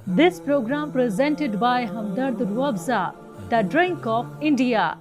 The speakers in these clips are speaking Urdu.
This program presented by Hamdard Ruabza, the drink of India.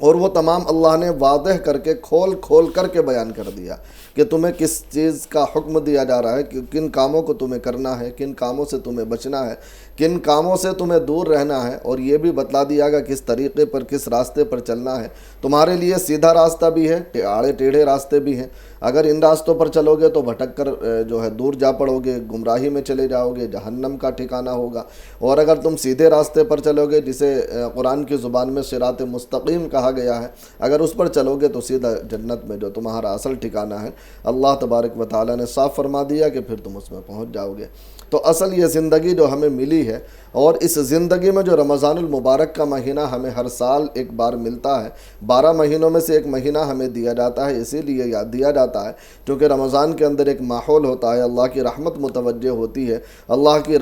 اور وہ تمام اللہ نے واضح کر کے کھول کر کے بیان کر دیا کہ تمہیں کس چیز کا حکم دیا جا رہا ہے، کہ کن کاموں کو تمہیں کرنا ہے، کن کاموں سے تمہیں بچنا ہے، کن کاموں سے تمہیں دور رہنا ہے، اور یہ بھی بتلا دیا گا کس طریقے پر، کس راستے پر چلنا ہے۔ تمہارے لیے سیدھا راستہ بھی ہے، آڑے ٹیڑھے راستے بھی ہیں۔ اگر ان راستوں پر چلو گے تو بھٹک کر جو ہے دور جا پڑو گے، گمراہی میں چلے جاؤ گے، جہنم کا ٹھکانہ ہوگا۔ اور اگر تم سیدھے راستے پر چلو گے، جسے قرآن کی زبان میں صراط مستقیم کہا گیا ہے، اگر اس پر چلو گے تو سیدھا جنت میں جو تمہارا اصل ٹھکانہ ہے، اللہ تبارک و تعالیٰ نے صاف فرما دیا کہ پھر تم اس میں پہنچ جاؤ گے۔ تو اصل یہ زندگی جو ہمیں ملی ہے، اور اس زندگی میں جو رمضان المبارک کا مہینہ ہمیں ہر سال ایک بار ملتا ہے، 12 مہینوں میں سے ایک مہینہ ہمیں دیا جاتا ہے، اسی لیے یاد دیا جاتا ہے کیونکہ رمضان کے اندر ایک ماحول ہوتا ہے، اللہ کی رحمت متوجہ ہوتی ہے، اللہ کی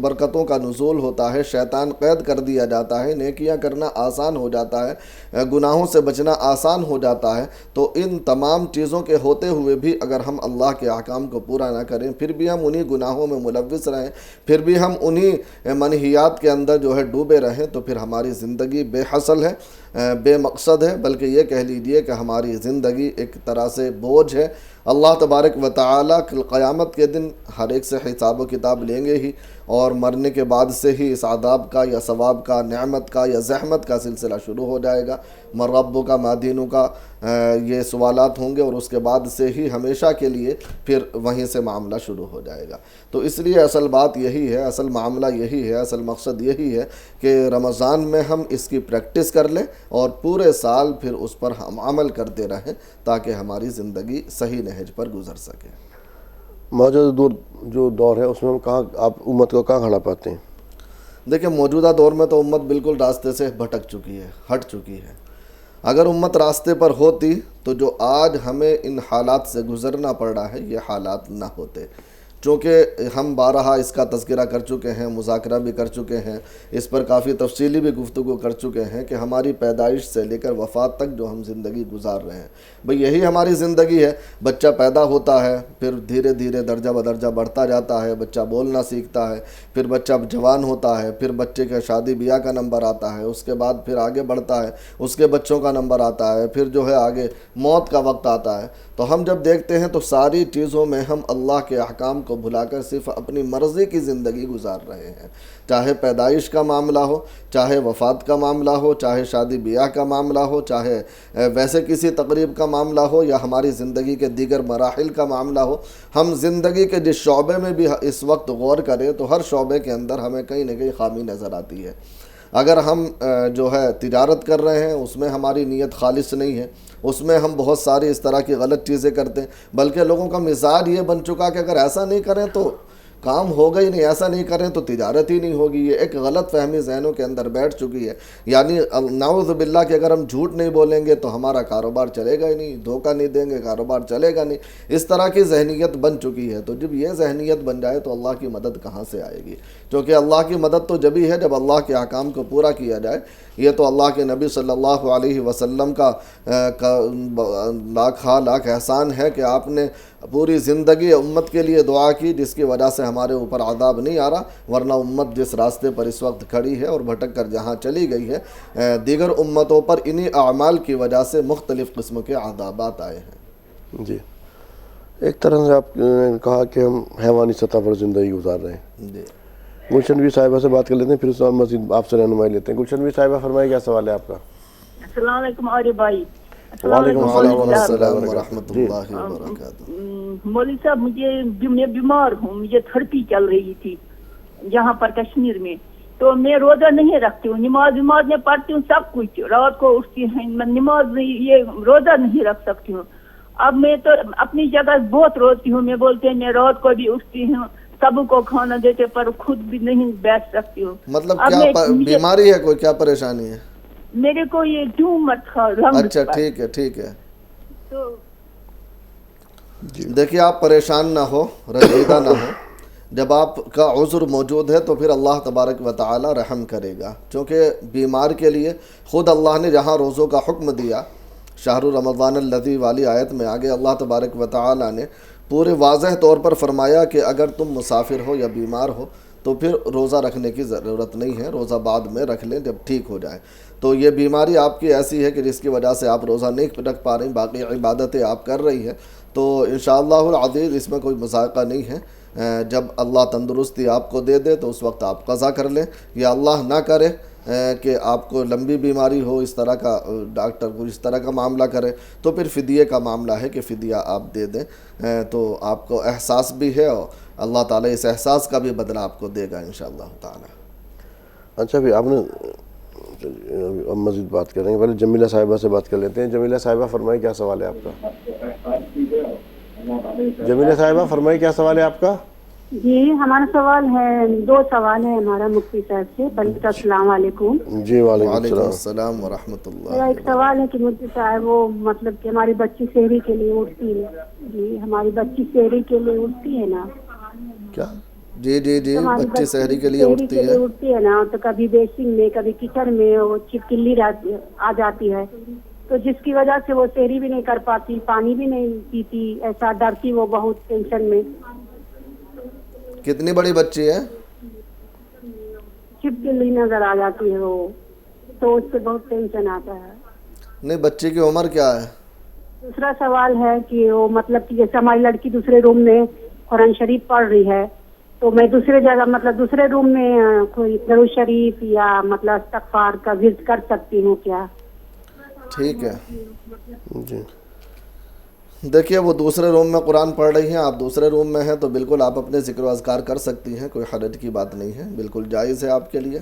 برکتوں کا نزول ہوتا ہے، شیطان قید کر دیا جاتا ہے، نیکیاں کرنا آسان ہو جاتا ہے، گناہوں سے بچنا آسان ہو جاتا ہے۔ تو ان تمام چیزوں کے ہوتے ہوئے بھی اگر ہم اللہ کے احکام کو پورا نہ کریں، پھر بھی ہم انہی گناہوں میں ملوث رہیں، پھر بھی ہم انہی منہیات کے اندر جو ہے ڈوبے رہیں، تو پھر ہماری زندگی بے حاصل ہے، بے مقصد ہے، بلکہ یہ کہہ لیجئے کہ ہماری زندگی ایک طرح سے بوجھ ہے۔ اللہ تبارک و تعالیٰ قیامت کے دن ہر ایک سے حساب و کتاب لیں گے ہی، اور مرنے کے بعد سے ہی اس عذاب کا یا ثواب کا، نعمت کا یا زحمت کا سلسلہ شروع ہو جائے گا۔ من ربک کا، ما دینک کا، یہ سوالات ہوں گے، اور اس کے بعد سے ہی ہمیشہ کے لیے پھر وہیں سے معاملہ شروع ہو جائے گا۔ تو اس لیے اصل بات یہی ہے، اصل معاملہ یہی ہے، اصل مقصد یہی ہے کہ رمضان میں ہم اس کی پریکٹس کر لیں اور پورے سال پھر اس پر ہم عمل کرتے رہیں، تاکہ ہماری زندگی صحیح نہج پر گزر سکے۔ موجودہ جو دور ہے اس میں ہم کہاں، آپ امت کو کہاں کھڑا پاتے ہیں؟ دیکھیں، موجودہ دور میں تو امت بالکل راستے سے بھٹک چکی ہے، ہٹ چکی ہے۔ اگر امت راستے پر ہوتی تو جو آج ہمیں ان حالات سے گزرنا پڑ رہا ہے، یہ حالات نہ ہوتے۔ چونکہ ہم بارہا اس کا تذکرہ کر چکے ہیں، مذاکرہ بھی کر چکے ہیں، اس پر کافی تفصیلی بھی گفتگو کر چکے ہیں کہ ہماری پیدائش سے لے کر وفات تک جو ہم زندگی گزار رہے ہیں، بھئی یہی ہماری زندگی ہے۔ بچہ پیدا ہوتا ہے، پھر دھیرے دھیرے درجہ بدرجہ بڑھتا جاتا ہے، بچہ بولنا سیکھتا ہے، پھر بچہ جوان ہوتا ہے، پھر بچے کا شادی بیاہ کا نمبر آتا ہے، اس کے بعد پھر آگے بڑھتا ہے، اس کے بچوں کا نمبر آتا ہے، پھر جو ہے آگے موت کا وقت آتا ہے۔ تو ہم جب دیکھتے ہیں تو ساری چیزوں میں ہم اللہ کے احکام کو بھلا کر صرف اپنی مرضی کی زندگی گزار رہے ہیں، چاہے پیدائش کا معاملہ ہو، چاہے وفات کا معاملہ ہو، چاہے شادی بیاہ کا معاملہ ہو، چاہے ویسے کسی تقریب کا معاملہ ہو، یا ہماری زندگی کے دیگر مراحل کا معاملہ ہو۔ ہم زندگی کے جس شعبے میں بھی اس وقت غور کریں تو ہر شعبے کے اندر ہمیں کہیں نہ کہیں خامی نظر آتی ہے۔ اگر ہم جو ہے تجارت کر رہے ہیں، اس میں ہماری نیت خالص نہیں ہے، اس میں ہم بہت ساری اس طرح کی غلط چیزیں کرتے ہیں، بلکہ لوگوں کا مزاج یہ بن چکا کہ اگر ایسا نہیں کریں تو کام ہوگا ہی نہیں، ایسا نہیں کریں تو تجارت ہی نہیں ہوگی۔ یہ ایک غلط فہمی ذہنوں کے اندر بیٹھ چکی ہے، یعنی نعوذ باللہ کہ اگر ہم جھوٹ نہیں بولیں گے تو ہمارا کاروبار چلے گا ہی نہیں، دھوکہ نہیں دیں گے کاروبار چلے گا نہیں، اس طرح کی ذہنیت بن چکی ہے۔ تو جب یہ ذہنیت بن جائے تو اللہ کی مدد کہاں سے آئے گی؟ کیونکہ اللہ کی مدد تو جبھی ہے جب اللہ کے احکام کو پورا کیا جائے۔ یہ تو اللہ کے نبی صلی اللہ علیہ وسلم کا لاکھ احسان ہے کہ آپ نے پوری زندگی امت کے لیے دعا کی، جس کی وجہ سے ہمارے اوپر عذاب نہیں آ رہا، ورنہ امت جس راستے پر اس وقت کھڑی ہے اور بھٹک کر جہاں چلی گئی ہے، دیگر امتوں پر انہی اعمال کی وجہ سے مختلف قسم کے عذابات آئے ہیں۔ جی، ایک طرح سے آپ نے کہا کہ ہم حیوانی سطح پر زندگی گزار رہے ہیں۔ جی، گلشن بھی صاحبہ سے بات کر لیتے ہیں، پھر اس کے بعد مزید آپ سے رہنمائی لیتے ہیں۔ گلشن بھی صاحبہ فرمائے، کیا سوال ہے آپ کا؟ السلام علیکم عارف بھائی۔ وعلیکم السلام ورحمۃ اللہ وبرکاتہ۔ مولوی صاحب، میں بیمار ہوں، مجھے تھرپی چل رہی تھی یہاں پر کشمیر میں، تو میں روزہ نہیں رکھتی ہوں، نماز میں پڑھتی ہوں سب کچھ، رات کو اٹھتی ہوں، میں نماز نہیں، یہ روزہ نہیں رکھ سکتی ہوں۔ اب میں تو اپنی جگہ بہت روتی ہوں، میں بولتے ہیں میں رات کو بھی اٹھتی ہوں، سب کو کھانا دیتے پر خود بھی نہیں بیٹھ سکتی ہوں۔ مطلب کیا بیماری ہے، کوئی کیا پریشانی ہے؟ میرے کو یہ ٹیومر تھا رنگ پر۔ اچھا، ٹھیک ہے۔ تو دیکھیے، آپ پریشان نہ ہو، رنجیدہ نہ ہو، جب آپ کا عذر موجود ہے تو پھر اللہ تبارک و تعالی رحم کرے گا، کیونکہ بیمار کے لیے خود اللہ نے جہاں روزوں کا حکم دیا، شہر رمضان الذی والی آیت میں آگے اللہ تبارک و تعالی نے پورے واضح طور پر فرمایا کہ اگر تم مسافر ہو یا بیمار ہو تو پھر روزہ رکھنے کی ضرورت نہیں ہے، روزہ بعد میں رکھ لیں جب ٹھیک ہو جائے۔ تو یہ بیماری آپ کی ایسی ہے کہ جس کی وجہ سے آپ روزہ نہیں رکھ پا رہی، باقی عبادتیں آپ کر رہی ہیں، تو انشاءاللہ العزیز اس میں کوئی مذائقہ نہیں ہے۔ جب اللہ تندرستی آپ کو دے دے تو اس وقت آپ قضا کر لیں، یا اللہ نہ کرے کہ آپ کو لمبی بیماری ہو، اس طرح کا ڈاکٹر کو اس طرح کا معاملہ کرے، تو پھر فدیے کا معاملہ ہے کہ فدیہ آپ دے دیں، تو آپ کو احساس بھی ہے اور اللہ تعالیٰ اس احساس کا بھی بدلہ آپ کو دے گا انشاءاللہ تعالیٰ۔ اچھا ابھی آپ نے اب مزید بات کریں گے، پہلے جمیلہ صاحبہ سے بات کر لیتے ہیں۔ جمیلہ صاحبہ فرمائیں کیا سوال ہے آپ کا؟ جمیلہ صاحبہ فرمائیں کیا سوال ہے آپ کا؟ جی ہمارا سوال ہے، 2 سوال ہے ہمارا مفتی صاحب سے۔ پہلے تو السلام علیکم۔ جی وعلیکم وعلیکم السلام۔ السلام ورحمۃ اللہ۔ میرا ایک سوال ہے کہ مفتی صاحب وہ مطلب کہ ہماری بچی سحری کے لیے اٹھتی ہے، جی ہماری بچی سحری کے لیے اٹھتی ہے نا، کیا؟ جی جی جی، ہماری بچی سحری کے لیے اٹھتی ہے، اٹھتی ہے نا، تو کبھی بیسنگ میں کبھی کچن میں وہ چپکلی آ جاتی ہے، تو جس کی وجہ سے وہ سحری بھی نہیں کر پاتی، پانی بھی نہیں پیتی، ایسا ڈرتی وہ بہت ٹینشن میں۔ کتنی بڑی بچی ہے؟ چپکلی نظر آ جاتی ہے وہ، تو اس سے بہت ٹینشن آتا ہے۔ نہیں، بچی کی عمر کیا ہے؟ دوسرا سوال ہے کہ وہ مطلب کہ جیسے ہماری لڑکی دوسرے روم میں قرآن شریف پڑھ رہی ہے، تو میں دوسرے جگہ مطلب دوسرے روم میں کوئی درود شریف یا مطلب استغفار کا ورد کر سکتی ہوں کیا؟ ٹھیک ہے، جی دیکھیے وہ دوسرے روم میں قرآن پڑھ رہی ہیں، آپ دوسرے روم میں ہیں، تو بالکل آپ اپنے ذکر و اذکار کر سکتی ہیں، کوئی حرج کی بات نہیں ہے، بالکل جائز ہے آپ کے لیے۔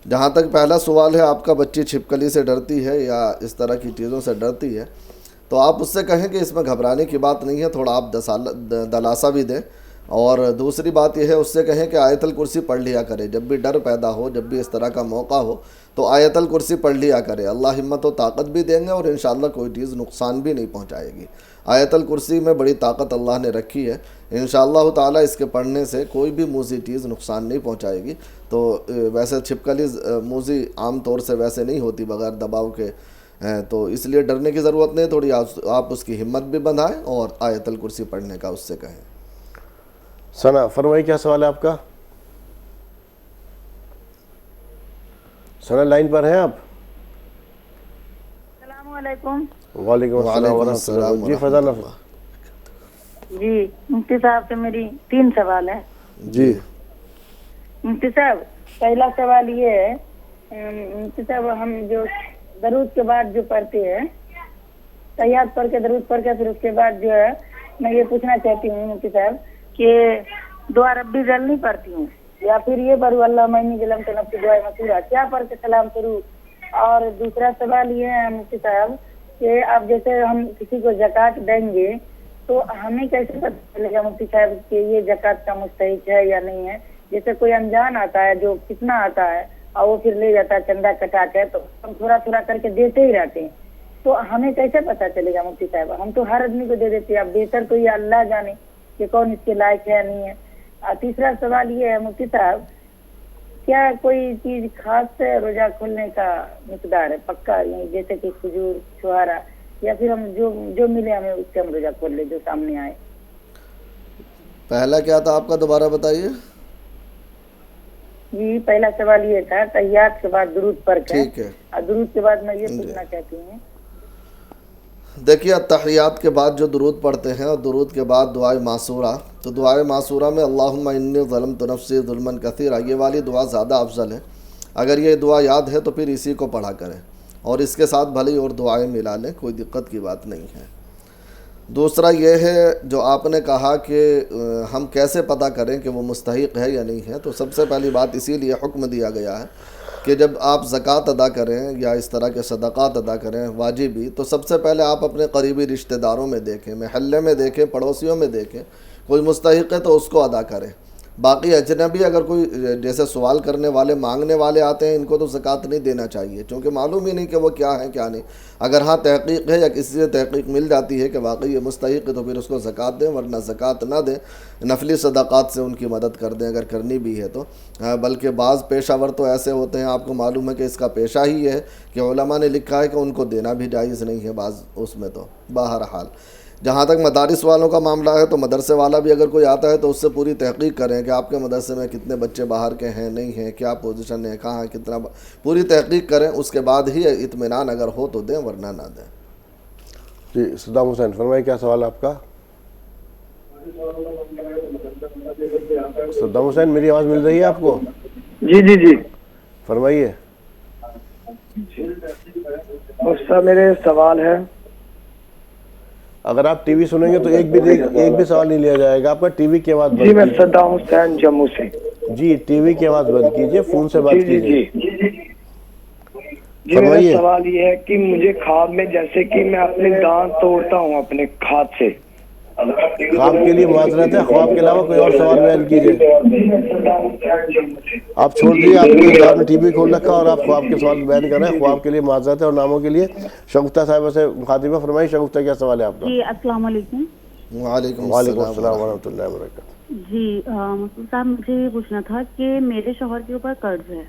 جہاں تک پہلا سوال ہے آپ کا، بچی چھپکلی سے ڈرتی ہے یا اس طرح کی چیزوں سے ڈرتی ہے، تو آپ اس سے کہیں کہ اس میں گھبرانے کی بات نہیں ہے، تھوڑا آپ دلاسا بھی دیں، اور دوسری بات یہ ہے اس سے کہیں کہ آیت الکرسی پڑھ لیا کرے، جب بھی ڈر پیدا ہو، جب بھی اس طرح کا موقع ہو تو آیت الکرسی پڑھ لیا کرے، اللہ ہمت و طاقت بھی دیں گے اور انشاءاللہ کوئی چیز نقصان بھی نہیں پہنچائے گی۔ آیت الکرسی میں بڑی طاقت اللہ نے رکھی ہے، انشاءاللہ تعالیٰ اس کے پڑھنے سے کوئی بھی موذی چیز نقصان نہیں پہنچائے گی۔ تو ویسے چھپکلی موذی عام طور سے ویسے نہیں ہوتی بغیر دباؤ کے، تو اس لیے ڈرنے کی ضرورت نہیں، تھوڑی آپ اس کی ہمت بھی بندھائیں اور آیت الکرسی پڑھنے کا اس سے کہیں۔ ثنا فرمائی کیا سوال ہے آپ کا؟ ثنا لائن پر ہیں آپ؟ السلام علیکم۔ وعلیکم السلام ورحمۃ اللہ۔ جی فضل جی مفتی صاحب سے میری 3 سوال ہیں۔ جی مفتی صاحب پہلا سوال یہ ہے، مفتی صاحب ہم جو درود کے بعد جو پڑھتے ہیں، تحیات پڑھ کے درود پڑھ کے پھر اس کے بعد جو ہے میں یہ پوچھنا چاہتی ہوں مفتی صاحب کہ دعا ربی ذل نہیں پڑھتی ہوں، یا پھر یہ پڑھوں اللہ معنی ظلم تو نفسی دعائے مسورہ، کیا پڑھ کے سلام کروں؟ اور دوسرا سوال یہ ہے مفتی صاحب کہ اب جیسے ہم کسی کو زکوٰۃ دیں گے تو ہمیں کیسے پتہ چلے گا مفتی صاحب کہ یہ زکوٰۃ کا مستحق ہے یا نہیں ہے؟ جیسے کوئی انجان آتا ہے جو کتنا آتا ہے اور وہ پھر لے جاتا ہے چندہ کٹا کے، تو ہم تھوڑا تھوڑا کر کے دیتے ہی رہتے ہیں، تو ہمیں کیسے پتہ چلے گا مفتی صاحب؟ ہم تو ہر آدمی کو دے دیتے ہیں، اب بہتر تو یہ اللہ جانے کہ کون اس کے لائق ہے نہیں ہے۔ اور تیسرا سوال یہ ہے مفتی صاحب، کیا کوئی چیز خاص ہے روزہ کھولنے کا مقدار ہے پکا، یعنی جیسے کہ کھجور چھہارا، یا پھر ہم جو ملے ہمیں اس سے ہم روزہ کھول لیں جو سامنے آئے؟ پہلا کیا تھا آپ کا، دوبارہ بتائیے۔ جی پہلا سوال یہ تھا تحیات کے بعد درود پڑھ کے، ٹھیک ہے، اور درود کے بعد میں یہ پوچھنا چاہتی ہوں، دیکھیے التحیات کے بعد جو درود پڑھتے ہیں اور درود کے بعد دعائے معصورہ، تو دعائے معصورہ میں اللہم انی ظلمت نفسی ظلما کثیرا، یہ والی دعا زیادہ افضل ہے۔ اگر یہ دعا یاد ہے تو پھر اسی کو پڑھا کریں، اور اس کے ساتھ بھلی اور دعائیں ملا لیں، کوئی دقت کی بات نہیں ہے۔ دوسرا یہ ہے جو آپ نے کہا کہ ہم کیسے پتہ کریں کہ وہ مستحق ہے یا نہیں ہے، تو سب سے پہلی بات اسی لیے حکم دیا گیا ہے کہ جب آپ زکوٰۃ ادا کریں یا اس طرح کے صدقات ادا کریں واجبی، تو سب سے پہلے آپ اپنے قریبی رشتہ داروں میں دیکھیں، محلے میں دیکھیں، پڑوسیوں میں دیکھیں، کوئی مستحق ہے تو اس کو ادا کریں۔ باقی اجنبی اگر کوئی جیسے سوال کرنے والے مانگنے والے آتے ہیں، ان کو تو زکوٰۃ نہیں دینا چاہیے، چونکہ معلوم ہی نہیں کہ وہ کیا ہے کیا نہیں۔ اگر ہاں تحقیق ہے یا کسی سے تحقیق مل جاتی ہے کہ واقعی یہ مستحق ہے تو پھر اس کو زکوٰۃ دیں، ورنہ زکوٰۃ نہ دیں، نفلی صدقات سے ان کی مدد کر دیں اگر کرنی بھی ہے تو۔ بلکہ بعض پیشہ ور تو ایسے ہوتے ہیں، آپ کو معلوم ہے کہ اس کا پیشہ ہی ہے کہ علماء نے لکھا ہے کہ ان کو دینا بھی جائز نہیں ہے بعض اس میں تو۔ بہرحال جہاں تک مدارس والوں کا معاملہ ہے تو مدرسے والا بھی اگر کوئی آتا ہے تو اس سے پوری تحقیق کریں کہ آپ کے مدرسے میں کتنے بچے باہر کے ہیں نہیں ہیں, کیا پوزیشن ہے, کہاں ہے, کتنا, پوری تحقیق کریں, اس کے بعد ہی اطمینان اگر ہو تو دیں ورنہ نہ دیں. جی صدام حسین فرمائیے کیا سوال ہے آپ کا؟ صدام حسین میری آواز مل رہی ہے آپ کو؟ جی جی جی فرمائیے. صاحب میرے سوال ہے, اگر آپ ٹی وی سنیں گے تو ایک بھی سوال نہیں لیا جائے گا آپ کا. ٹی وی کی آواز جی بند میں کیجیے. صدام حسین جموں سے. جی ٹی وی کی آواز بند کیجیے, فون سے بات جی جی کیجیے. جی میرا فرمائیے. سوال یہ ہے کہ مجھے خواب میں جیسے کہ میں اپنے دانت توڑتا ہوں اپنے ہاتھ سے. خواب کے لیے معذرت ہے, خواب کے علاوہ کوئی اور سوال بیان کیجیے. آپ چھوڑ دیجیے, آپ کے آپ نے ٹی وی کھول رکھا اور آپ خواب کے سوال بیان کر رہے ہیں. خواب کے لیے معذرت ہے اور ناموں کے لیے. شگفتہ صاحبہ سے مخاطبہ فرمائیے. شگفتہ کیا سوال ہے آپ کا؟ جی السلام علیکم. وعلیکم وعلیکم السلام السلام ورحمۃ اللہ وبرکاتہ. جی مسعود صاحب مجھے یہ پوچھنا تھا کہ میرے شوہر کے اوپر قرض ہے,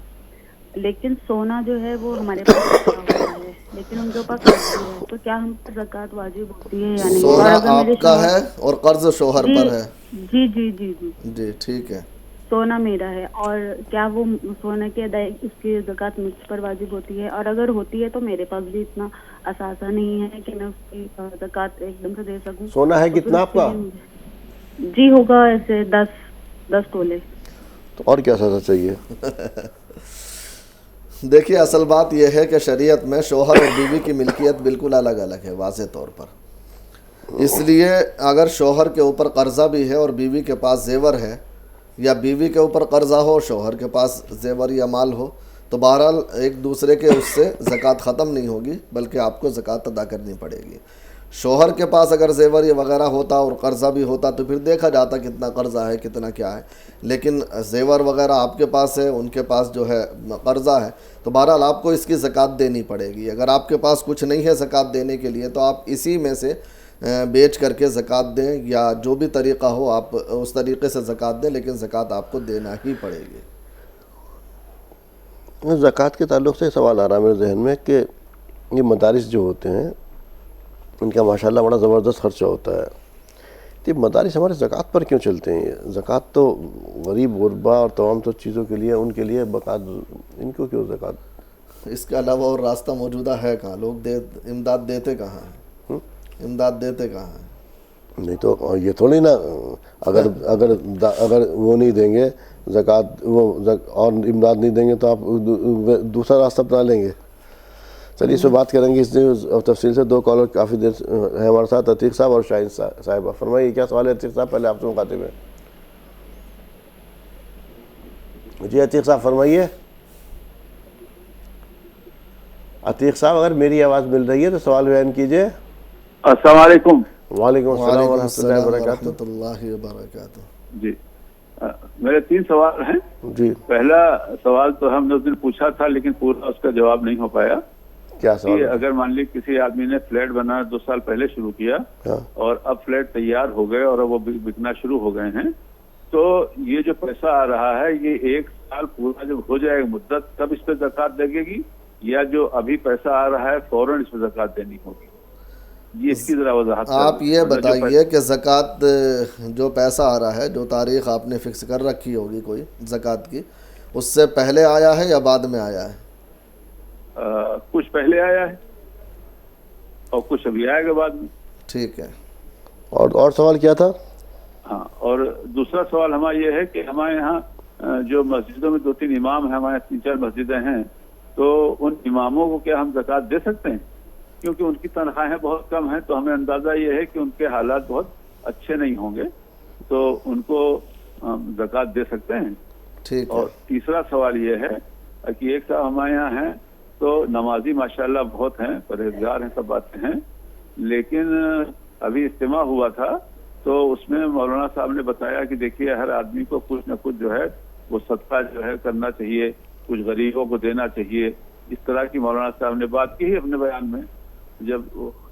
لیکن سونا جو ہے وہ ہمارے پاس رکھا ہوا ہے, لیکن ان کے اوپر قرض بھی ہے, تو کیا ہم پر زکوٰۃ واجب ہوتی ہے یا نہیں؟ اور سونا اگر میرے آپ کا ہے اور قرض شوہر جی پر ہے. جی جی جی جی جی ٹھیک ہے. سونا میرا ہے, اور کیا وہ سونے کے اس کی زکوٰۃ مجھ پر واجب ہوتی ہے؟ اور اگر ہوتی ہے تو میرے پاس بھی اتنا اثاثہ نہیں ہے کہ میں اس کی زکوٰۃ ایک دم سے دے سکوں. سونا ہے تو پھر کتنا اس آپ کے کا؟ لیے جی ہوگا ایسے 10 تولے. تو اور کیا سزا چاہیے؟ دیکھیے اصل بات یہ ہے کہ شریعت میں شوہر اور بیوی کی ملکیت بالکل الگ الگ ہے واضح طور پر. اس لیے اگر شوہر کے اوپر قرضہ بھی ہے اور بیوی کے پاس زیور ہے, یا بیوی کے اوپر قرضہ ہو شوہر کے پاس زیور یا مال ہو, تو بہرحال ایک دوسرے کے اس سے زکوٰۃ ختم نہیں ہوگی بلکہ آپ کو زکوٰۃ ادا کرنی پڑے گی. شوہر کے پاس اگر زیور یا وغیرہ ہوتا اور قرضہ بھی ہوتا تو پھر دیکھا جاتا کتنا قرضہ ہے کتنا کیا ہے, لیکن زیور وغیرہ آپ کے پاس ہے, ان کے پاس جو ہے قرضہ ہے, تو بہرحال آپ کو اس کی زکوٰۃ دینی پڑے گی. اگر آپ کے پاس کچھ نہیں ہے زکوٰۃ دینے کے لیے تو آپ اسی میں سے بیچ کر کے زکوٰۃ دیں, یا جو بھی طریقہ ہو آپ اس طریقے سے زکوٰۃ دیں, لیکن زکوٰۃ آپ کو دینا ہی پڑے گی. زکوٰۃ کے تعلق سے سوال آ رہا ہے میرے ذہن میں کہ یہ مدارس جو ہوتے ہیں ان کا ماشاءاللہ بڑا زبردست خرچہ ہوتا ہے. تو یہ مدارس ہمارے زکوٰۃ پر کیوں چلتے ہیں؟ زکوٰۃ تو غریب غربا اور تمام تو چیزوں کے لیے, ان کے لیے بقا, ان کو کیوں زکوٰۃ؟ اس کے علاوہ اور راستہ موجودہ ہے کہاں؟ لوگ امداد دیتے کہاں ہیں؟ امداد دیتے کہاں ہیں؟ نہیں تو یہ تھوڑی نا, اگر وہ نہیں دیں گے زکوٰۃ, وہ اور امداد نہیں دیں گے تو آپ دوسرا راستہ اپنا لیں گے. چلیے اس پہ بات کریں گے اس لیے تفصیل سے. 2 کالر کافی دیر ہے ہمارے ساتھ, عتیق صاحب اور شاہین صاحبہ. فرمائیے کیا سوال ہے عتیق صاحب؟ پہلے آپ سے مخاطب ہیں. جی عتیق صاحب فرمائیے. عتیق صاحب اگر میری آواز مل رہی ہے تو سوال بیان کیجیے. السلام علیکم. وعلیکم السلام وعلیکم ورحمۃ اللہ السلام وبرکاتہ. ورحمۃ اللہ وبرکاتہ. جی میرے 3 سوال ہیں. جی پہلا سوال تو ہم نے اس دن پوچھا تھا لیکن پورا اس کا جواب نہیں ہو پایا. کیا سوال کہ ہے؟ اگر مان لی کسی آدمی نے فلیٹ بنانا 2 سال پہلے شروع کیا ہاں. اور اب فلیٹ تیار ہو گئے اور اب وہ بکنا شروع ہو گئے ہیں, تو یہ جو پیسہ آ رہا ہے یہ 1 سال پورا جب ہو جائے گا مدت تب اس پہ زکوٰۃ لگے گی, یا جو ابھی پیسہ آ رہا ہے فوراً اس پہ زکوٰۃ دینی ہوگی؟ یہ اس کی ذرا وضاحت آپ یہ بتائیے کہ زکوٰۃ جو پیسہ آ رہا ہے, جو تاریخ آپ نے فکس کر رکھی ہوگی کوئی زکوٰۃ کی, اس سے پہلے آیا ہے یا بعد میں آیا ہے؟ کچھ پہلے آیا ہے اور کچھ ابھی آئے گا بعد میں. ٹھیک ہے. اور سوال کیا تھا؟ ہاں, اور دوسرا سوال ہمارا یہ ہے کہ ہمارے یہاں جو مسجدوں میں 2-3 امام ہیں, ہمارے 3-4 مسجدیں ہیں, تو ان اماموں کو کیا ہم زکوٰۃ دے سکتے ہیں؟ کیونکہ ان کی تنخواہیں بہت کم ہیں, تو ہمیں اندازہ یہ ہے کہ ان کے حالات بہت اچھے نہیں ہوں گے, تو ان کو زکوٰۃ دے سکتے ہیں. ٹھیک ہے. اور تیسرا سوال یہ ہے کہ ایک صاحب ہمارے یہاں ہیں تو نمازی ماشاءاللہ بہت ہیں, پرہیزگار ہیں, سب باتیں ہیں, لیکن ابھی اجتماع ہوا تھا تو اس میں مولانا صاحب نے بتایا کہ دیکھیے ہر آدمی کو کچھ نہ کچھ جو ہے وہ صدقہ جو ہے کرنا چاہیے, کچھ غریبوں کو دینا چاہیے. اس طرح کی مولانا صاحب نے بات کی ہے اپنے بیان میں. جب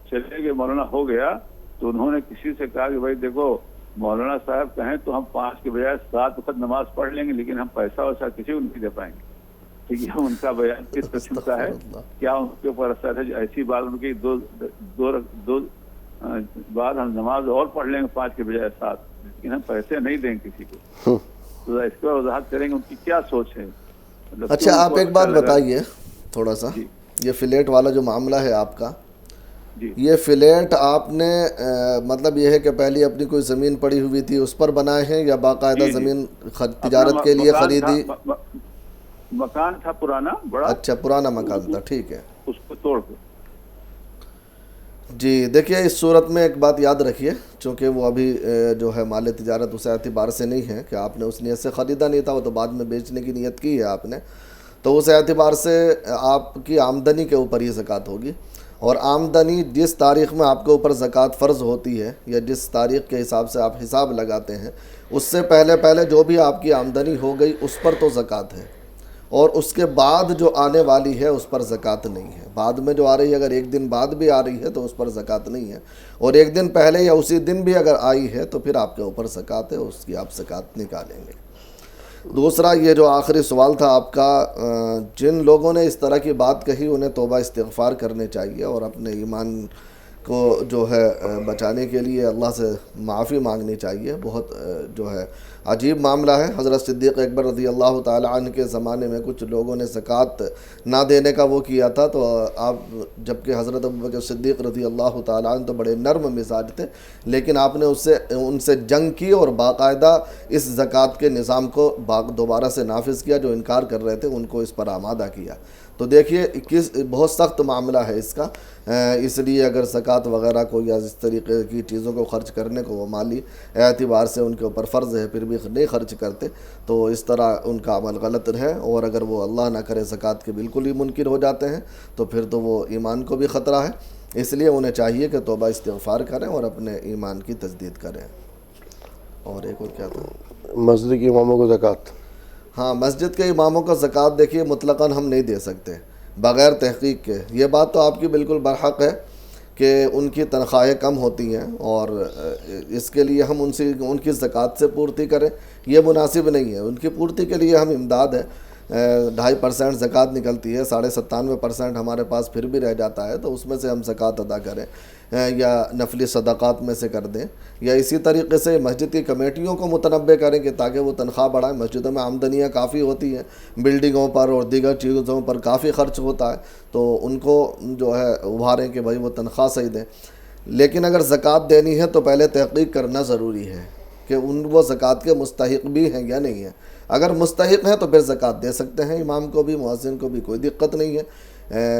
چلے گئے مولانا ہو گیا تو انہوں نے کسی سے کہا کہ بھائی دیکھو مولانا صاحب کہیں تو ہم 5 کے بجائے 7 وقت نماز پڑھ لیں گے, لیکن ہم پیسہ ویسا کسی کو نہیں دے پائیں گے. ٹھیک ہے, ان کا بیان کس قسم کا ہے, کیا ان کے اوپر اثر ہے؟ ایسی بات ان کی دو بعد ہم نماز اور پڑھ لیں گے 5 کے بجائے 7، لیکن ہم پیسے نہیں دیں کسی کو. تو اس پر وضاحت کریں گے ان کی کیا سوچ ہے. اچھا آپ ایک بات بتائیے تھوڑا سا، یہ فلیٹ والا جو معاملہ ہے آپ کا، یہ فلیٹ آپ نے مطلب یہ ہے کہ پہلے اپنی کوئی زمین پڑی ہوئی تھی اس پر بنائے ہیں یا باقاعدہ زمین تجارت کے لیے خریدی؟ مکان تھا پرانا بڑا. اچھا پرانا مکان تھا، ٹھیک ہے. اس کو توڑ کے. جی دیکھیے اس صورت میں ایک بات یاد رکھیے، چونکہ وہ ابھی جو ہے مال تجارت اس اعتبار سے نہیں ہے کہ آپ نے اس نیت سے خریدا نہیں تھا، وہ تو بعد میں بیچنے کی نیت کی ہے آپ نے، تو اس اعتبار سے آپ کی آمدنی کے اوپر یہ زکوٰۃ ہوگی. اور آمدنی جس تاریخ میں آپ کے اوپر زکوٰۃ فرض ہوتی ہے یا جس تاریخ کے حساب سے آپ حساب لگاتے ہیں، اس سے پہلے جو بھی آپ کی آمدنی ہو گئی اس پر تو زکوٰۃ ہے، اور اس کے بعد جو آنے والی ہے اس پر زکوٰۃ نہیں ہے. بعد میں جو آ رہی ہے اگر ایک دن بعد بھی آ رہی ہے تو اس پر زکوٰۃ نہیں ہے، اور ایک دن پہلے یا اسی دن بھی اگر آئی ہے تو پھر آپ کے اوپر زکوٰۃ ہے، اس کی آپ زکوٰۃ نکالیں گے. دوسرا یہ جو آخری سوال تھا آپ کا، جن لوگوں نے اس طرح کی بات کہی انہیں توبہ استغفار کرنے چاہیے اور اپنے ایمان کو جو ہے بچانے کے لیے اللہ سے معافی مانگنی چاہیے. بہت جو ہے عجیب معاملہ ہے. حضرت صدیق اکبر رضی اللہ تعالی عنہ کے زمانے میں کچھ لوگوں نے زکوٰۃ نہ دینے کا وہ کیا تھا، تو آپ جبکہ حضرت ابوبکر صدیق رضی اللہ تعالی عنہ تو بڑے نرم مزاج تھے، لیکن آپ نے ان سے جنگ کی اور باقاعدہ اس زکوٰۃ کے نظام کو دوبارہ سے نافذ کیا. جو انکار کر رہے تھے ان کو اس پر آمادہ کیا. تو دیکھیے بہت سخت معاملہ ہے اس کا. اس لیے اگر زکوٰۃ وغیرہ کو یا اس طریقے کی چیزوں کو خرچ کرنے کو وہ مالی اعتبار سے ان کے اوپر فرض ہے پھر بھی نہیں خرچ کرتے تو اس طرح ان کا عمل غلط ہے. اور اگر وہ اللہ نہ کرے زکوٰۃ کے بالکل ہی منکر ہو جاتے ہیں تو پھر تو وہ ایمان کو بھی خطرہ ہے. اس لیے انہیں چاہیے کہ توبہ استغفار کریں اور اپنے ایمان کی تجدید کریں. اور ایک اور کیا تھا؟ مسجد کے اماموں کو زکوٰۃ. ہاں مسجد کے اماموں کا زکوٰۃ دیکھیے مطلقاً ہم نہیں دے سکتے بغیر تحقیق کے. یہ بات تو آپ کی بالکل برحق ہے کہ ان کی تنخواہیں کم ہوتی ہیں اور اس کے لیے ہم ان کی زکوٰۃ سے پورتی کریں یہ مناسب نہیں ہے. ان کی پورتی کے لیے ہم امداد ہے، 2.5% زکوٰۃ نکلتی ہے، 97.5% ہمارے پاس پھر بھی رہ جاتا ہے، تو اس میں سے ہم زکوٰۃ ادا کریں یا نفلی صدقات میں سے کر دیں، یا اسی طریقے سے مسجد کی کمیٹیوں کو متنبع کریں کہ تاکہ وہ تنخواہ بڑھائیں. مسجدوں میں آمدنیاں کافی ہوتی ہیں، بلڈنگوں پر اور دیگر چیزوں پر کافی خرچ ہوتا ہے، تو ان کو جو ہے ابھاریں کہ بھائی وہ تنخواہ صحیح دیں. لیکن اگر زکوٰۃ دینی ہے تو پہلے تحقیق کرنا ضروری ہے کہ وہ زکوٰۃ کے مستحق بھی ہیں یا نہیں ہیں. اگر مستحق ہیں تو پھر زکوٰۃ دے سکتے ہیں، امام کو بھی مؤذن کو بھی کوئی دقت نہیں ہے.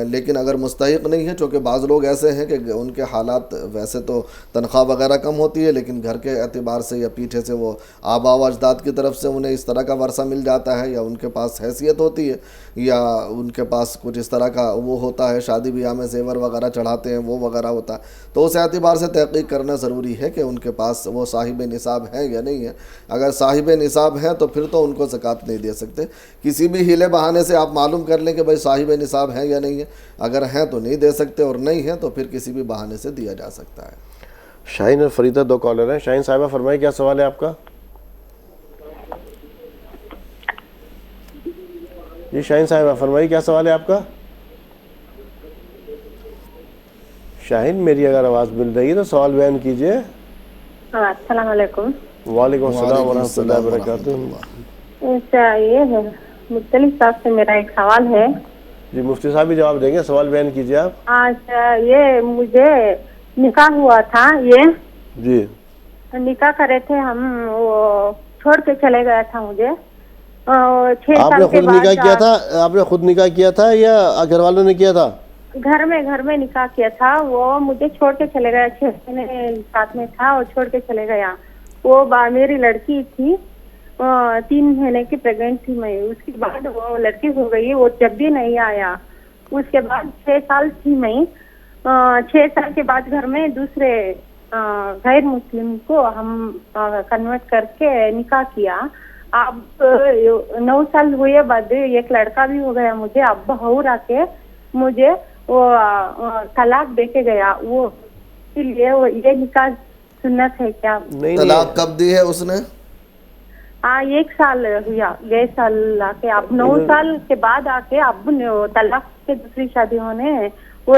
لیکن اگر مستحق نہیں ہے، چونکہ بعض لوگ ایسے ہیں کہ ان کے حالات ویسے تو تنخواہ وغیرہ کم ہوتی ہے لیکن گھر کے اعتبار سے یا پیچھے سے وہ آبا و اجداد کی طرف سے انہیں اس طرح کا ورثہ مل جاتا ہے، یا ان کے پاس حیثیت ہوتی ہے، یا ان کے پاس کچھ اس طرح کا وہ ہوتا ہے، شادی بیاہ میں زیور وغیرہ چڑھاتے ہیں وہ وغیرہ ہوتا ہے. تو اس اعتبار سے تحقیق کرنا ضروری ہے کہ ان کے پاس وہ صاحب نصاب ہیں یا نہیں ہیں. اگر صاحب نصاب ہیں تو پھر تو ان کو زکوٰۃ نہیں دے سکتے. کسی بھی ہیلے بہانے سے آپ معلوم کر لیں کہ بھائی صاحب نصاب ہیں یا نہیں ہے، اگر ہیں تو نہیں دے سکتے اور نہیں ہیں تو پھر کسی بھی بہانے سے دیا جا سکتا ہے. شاہین اور فریدہ دو کالر ہیں. شاہین صاحبہ فرمائیں کیا سوال ہے آپ کا؟ جی شاہین صاحبہ فرمائیں کیا سوال ہے آپ کا؟ شاہین میری اگر آواز مل رہی ہے تو سوال بیان کیجئے. السلام علیکم. وعلیکم السلام ورحمۃ اللہ وبرکاتہ. اچھا یہ ہے مختلف صاحب سے میرا ایک سوال ہے. جی مفتی صاحب بھی جواب دیں گے، سوال بیان کیجئے آپ. اچھا یہ مجھے نکاح ہوا تھا، یہ جی نکاح کرے تھے ہم، وہ چھوڑ کے چلے گیا تھا مجھے 6 آپ نے سال کے خود بعد. نکاح کیا تھا؟ آپ نے خود نکاح کیا تھا یا گھر والوں نے کیا تھا؟ گھر میں نکاح کیا تھا. وہ مجھے چھوڑ کے چلے گیا، 6 مہینے ساتھ میں تھا اور چھوڑ کے چلے گیا. وہ میری لڑکی تھی، 3 مہینے کی پریگنٹ تھی میں. اس کے بعد وہ لڑکی ہو گئی، وہ جب بھی نہیں آیا. اس کے بعد 6 سال تھی میں. 6 سال کے بعد گھر میں دوسرے غیر مسلم کو ہم کنورٹ کر کے نکاح کیا. اب 9 سال ہوئے بعد ایک لڑکا بھی ہو گیا مجھے. اب بہور آ کے مجھے وہ طلاق دے کے گیا. وہ اس لیے یہ نکاح سنت ہے کیا؟ طلاق کب دی ہے اس نے؟ 1 سال ہوا، گئے سال آ کے. اب 9 سال کے بعد آ کے اب طلاق کے دوسری شادی ہونے وہ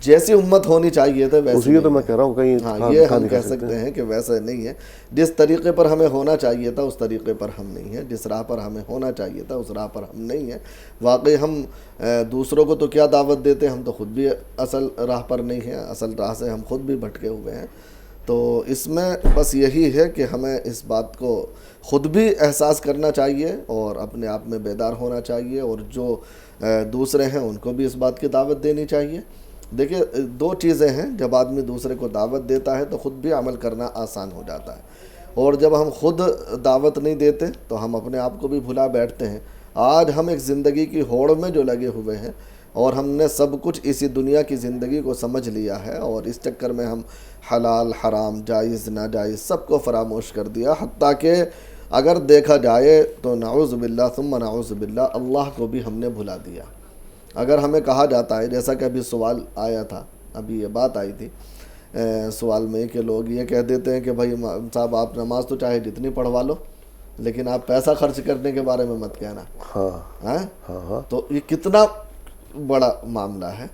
جیسی امت ہونی چاہیے تھے ویسی اسی تو میں کہہ رہا ہوں کہیں ہاں یہ ہم کہہ سکتے ہیں کہ ویسا نہیں ہے. جس طریقے پر ہمیں ہونا چاہیے تھا اس طریقے پر ہم نہیں ہیں, جس راہ پر ہمیں ہونا چاہیے تھا اس راہ پر ہم نہیں ہیں. واقعی ہم دوسروں کو تو کیا دعوت دیتے ہیں, ہم تو خود بھی اصل راہ پر نہیں ہیں, اصل راہ سے ہم خود بھی بھٹکے ہوئے ہیں. تو اس میں بس یہی ہے کہ ہمیں اس بات کو خود بھی احساس کرنا چاہیے اور اپنے آپ میں بیدار ہونا چاہیے, اور جو دوسرے ہیں ان کو بھی اس بات کی دعوت دینی چاہیے. دیکھیں دو چیزیں ہیں, جب آدمی دوسرے کو دعوت دیتا ہے تو خود بھی عمل کرنا آسان ہو جاتا ہے, اور جب ہم خود دعوت نہیں دیتے تو ہم اپنے آپ کو بھی بھلا بیٹھتے ہیں. آج ہم ایک زندگی کی ہوڑ میں جو لگے ہوئے ہیں اور ہم نے سب کچھ اسی دنیا کی زندگی کو سمجھ لیا ہے, اور اس چکر میں ہم حلال حرام جائز ناجائز سب کو فراموش کر دیا. حتیٰ کہ اگر دیکھا جائے تو نعوذ باللہ ثم نعوذ باللہ اللہ کو بھی ہم نے بھلا دیا. اگر ہمیں کہا جاتا ہے, جیسا کہ ابھی سوال آیا تھا, ابھی یہ بات آئی تھی سوال میں کہ لوگ یہ کہہ دیتے ہیں کہ بھائی صاحب آپ نماز تو چاہے جتنی پڑھوا لو لیکن آپ پیسہ خرچ کرنے کے بارے میں مت کہنا. ہاں تو یہ کتنا بڑا معاملہ ہے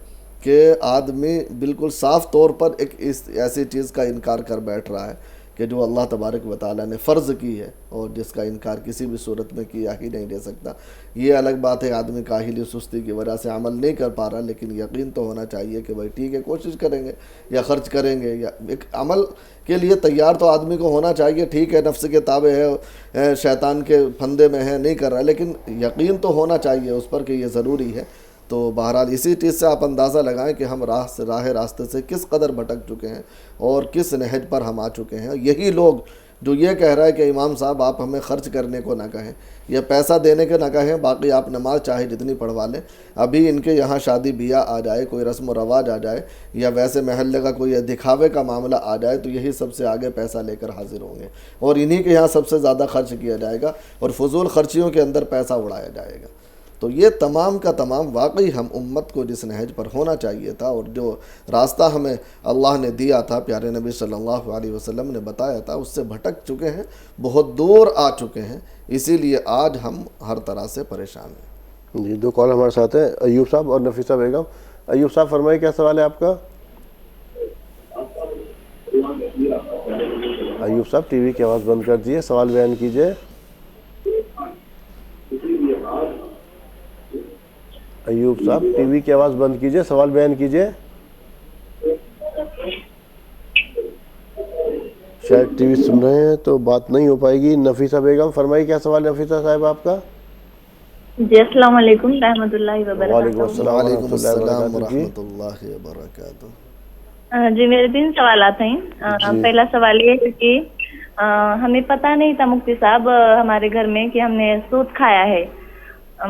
کہ آدمی بالکل صاف طور پر ایک ایسی چیز کا انکار کر بیٹھ رہا ہے کہ جو اللہ تبارک و تعالیٰ نے فرض کی ہے اور جس کا انکار کسی بھی صورت میں کیا ہی نہیں جا سکتا. یہ الگ بات ہے آدمی کاہلی سستی کی وجہ سے عمل نہیں کر پا رہا, لیکن یقین تو ہونا چاہیے کہ بھائی ٹھیک ہے کوشش کریں گے یا خرچ کریں گے, یا ایک عمل کے لیے تیار تو آدمی کو ہونا چاہیے. ٹھیک ہے نفس کے تابع ہے, شیطان کے پھندے میں ہے, نہیں کر رہا, لیکن یقین تو ہونا چاہیے اس پر کہ یہ ضروری ہے. تو بہرحال اسی چیز سے آپ اندازہ لگائیں کہ ہم راہ راستے سے کس قدر بھٹک چکے ہیں اور کس نہج پر ہم آ چکے ہیں. یہی لوگ جو یہ کہہ رہا ہے کہ امام صاحب آپ ہمیں خرچ کرنے کو نہ کہیں یا پیسہ دینے کے نہ کہیں, باقی آپ نماز چاہے جتنی پڑھوا لیں, ابھی ان کے یہاں شادی بیاہ آ جائے, کوئی رسم و رواج آ جائے یا ویسے محلے کا کوئی دکھاوے کا معاملہ آ جائے تو یہی سب سے آگے پیسہ لے کر حاضر ہوں گے اور انہی کے یہاں سب سے زیادہ خرچ کیا جائے گا اور فضول خرچیوں کے اندر پیسہ اڑایا جائے گا. تو یہ تمام کا تمام واقعی ہم امت کو جس نہج پر ہونا چاہیے تھا اور جو راستہ ہمیں اللہ نے دیا تھا, پیارے نبی صلی اللہ علیہ وسلم نے بتایا تھا, اس سے بھٹک چکے ہیں, بہت دور آ چکے ہیں. اسی لیے آج ہم ہر طرح سے پریشان ہیں. جی دو کال ہمارے ساتھ ہیں, ایوب صاحب اور نفیسہ بیگم. ایوب صاحب فرمائیے کیا سوال ہے آپ کا؟ ایوب صاحب ٹی وی کی آواز بند کر دیجیے, سوال بیان کیجیے. ایوب صاحب ٹی وی کی آواز بند کیجئے, سوال بیان کیجئے. شاید ٹی وی سن رہے ہیں تو بات نہیں ہو پائے گی. نفیسہ بیگم فرمائیے کیا سوال ہے نفیسہ صاحب آپ کا؟ جی السلام علیکم رحمۃ اللہ وبرکاتہ. وعلیکم السلام وعلیکم السلام ورحمۃ ورحمۃ اللہ وبرکاتہ. جی میرے 3 سوالات ہیں. پہلا سوال یہ ہے کہ ہمیں پتہ نہیں تھا مفتی صاحب ہمارے گھر میں کہ ہم نے سود کھایا ہے,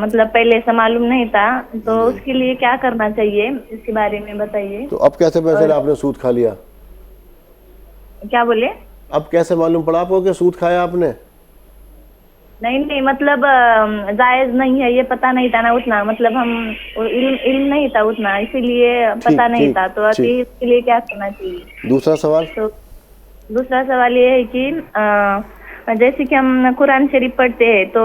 مطلب پہلے ایسا معلوم نہیں تھا, تو اس کے لیے کیا کرنا چاہیے اس کے بارے میں بتائیے. تو اب کیسے پتہ چلا آپ نے سود کھا لیا؟ کیا بولے؟ اب کیسے معلوم پڑا آپ کو کہ سود کھایا آپ نے؟ نہیں مطلب جائز نہیں ہے یہ پتہ نہیں تھا نا اتنا, مطلب ہم علم نہیں تھا اتنا, اسی لیے پتہ نہیں تھا. تو اس کے لیے کیا کرنا چاہیے؟ دوسرا سوال. تو دوسرا سوال یہ ہے کہ جیسے کہ ہم قرآن شریف پڑھتے ہیں تو